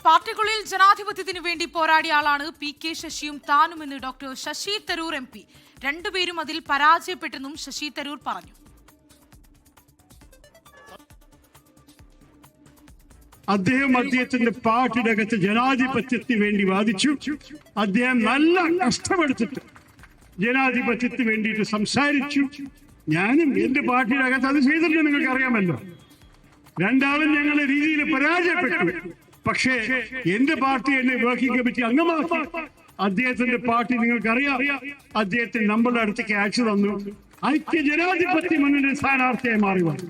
പാർട്ടിക്കുള്ളിൽ ജനാധിപത്യത്തിനു വേണ്ടി പോരാടിയ ആളാണ് പി.കെ. ശശിയും താനുമെന്ന് ഡോക്ടർ ശശി തരൂർ MP. രണ്ടുപേരും അതിൽ പരാജയപ്പെട്ടെന്നും ശശി തരൂർ പറഞ്ഞു. അദ്ദേഹത്തിന്റെ പാർട്ടിയുടെ അകത്ത് ജനാധിപത്യത്തിന് വേണ്ടി വാദിച്ചു. അദ്ദേഹം നല്ല കഷ്ടപ്പെടുത്തിട്ട് ജനാധിപത്യത്തിന് വേണ്ടിയിട്ട് സംസാരിച്ചു. ഞാനും എന്റെ പാർട്ടിയുടെ അകത്ത് അത് ചെയ്തിട്ട് നിങ്ങൾക്ക് അറിയാമല്ലോ. രണ്ടാളും ഞങ്ങളുടെ രീതിയിൽ പരാജയപ്പെട്ടു. പക്ഷേ എന്റെ പാർട്ടി എന്നെ വർക്കിംഗ് കമ്മിറ്റി അംഗമാക്കി. അദ്ദേഹത്തിന്റെ പാർട്ടി നിങ്ങൾക്കറിയാം, അദ്ദേഹത്തിന് നമ്മളുടെ അടുത്തേക്ക് അയച്ചു തന്നു. ഐക്യ ജനാധിപത്യ മുന്നണി സ്ഥാനാർത്ഥിയായി മാറി വന്നു.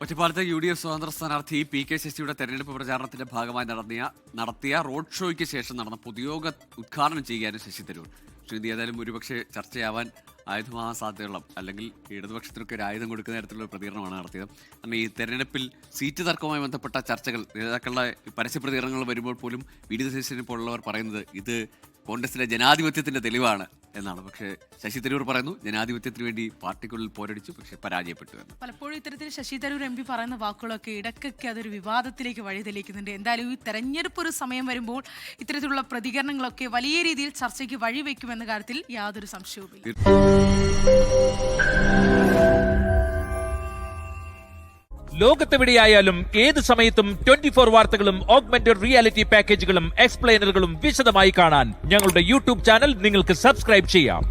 ഒറ്റപ്പാലത്തെ UDF സ്വതന്ത്ര സ്ഥാനാർത്ഥി പി.കെ. ശശിയുടെ തെരഞ്ഞെടുപ്പ് പ്രചാരണത്തിന്റെ ഭാഗമായി നടത്തിയ റോഡ് ഷോയ്ക്ക് ശേഷം നടന്ന പൊതുയോഗ ഉദ്ഘാടനം ചെയ്യാനും ശശി തരൂർ. ഇത് ഏതായാലും ഒരുപക്ഷെ ചർച്ചയാവാൻ ആയുധമാകാൻ സാധ്യതയുള്ള, അല്ലെങ്കിൽ ഇടതുപക്ഷത്തിനൊക്കെ ഒരു ആയുധം കൊടുക്കുന്ന തരത്തിലുള്ള പ്രതികരണമാണ് നടത്തിയത്. കാരണം ഈ തെരഞ്ഞെടുപ്പിൽ സീറ്റ് തർക്കവുമായി ബന്ധപ്പെട്ട ചർച്ചകൾ, നേതാക്കളുടെ പരസ്യ പ്രതികരണങ്ങൾ വരുമ്പോൾ പോലും വി.ഡി. സതീശനെ പോലുള്ളവർ പറയുന്നത് ഇത് കോൺഗ്രസിലെ ജനാധിപത്യത്തിന്റെ തെളിവാണ് എന്നാണ്. പക്ഷേ ശശി തരൂർ പറയുന്നു ജനാധിപത്യത്തിന് വേണ്ടി പാർട്ടിക്കുള്ളിൽ പോരടിച്ചു, പക്ഷെ പരാജയപ്പെട്ടു എന്ന്. പലപ്പോഴും ഇത്തരത്തിൽ ശശി തരൂർ MP പറയുന്ന വാക്കുകളൊക്കെ ഇടയ്ക്കൊക്കെ അതൊരു വിവാദത്തിലേക്ക് വഴിതെളിക്കുന്നുണ്ട്. എന്തായാലും ഈ തെരഞ്ഞെടുപ്പ് ഒരു സമയം വരുമ്പോൾ ഇത്തരത്തിലുള്ള പ്രതികരണങ്ങളൊക്കെ വലിയ രീതിയിൽ ചർച്ചയ്ക്ക് വഴിവെക്കുമെന്ന കാര്യത്തിൽ യാതൊരു സംശയവുമില്ല. ലോകത്തെവിടെയായാലും ഏത് സമയത്തും 24 വാർത്തകളും ഓഗ്മെന്റഡ് റിയാലിറ്റി പാക്കേജുകളും എക്സ്പ്ലെയിനറുകളും വിശദമായി കാണാൻ ഞങ്ങളുടെ YouTube ചാനൽ നിങ്ങൾക്ക് സബ്സ്ക്രൈബ് ചെയ്യാം.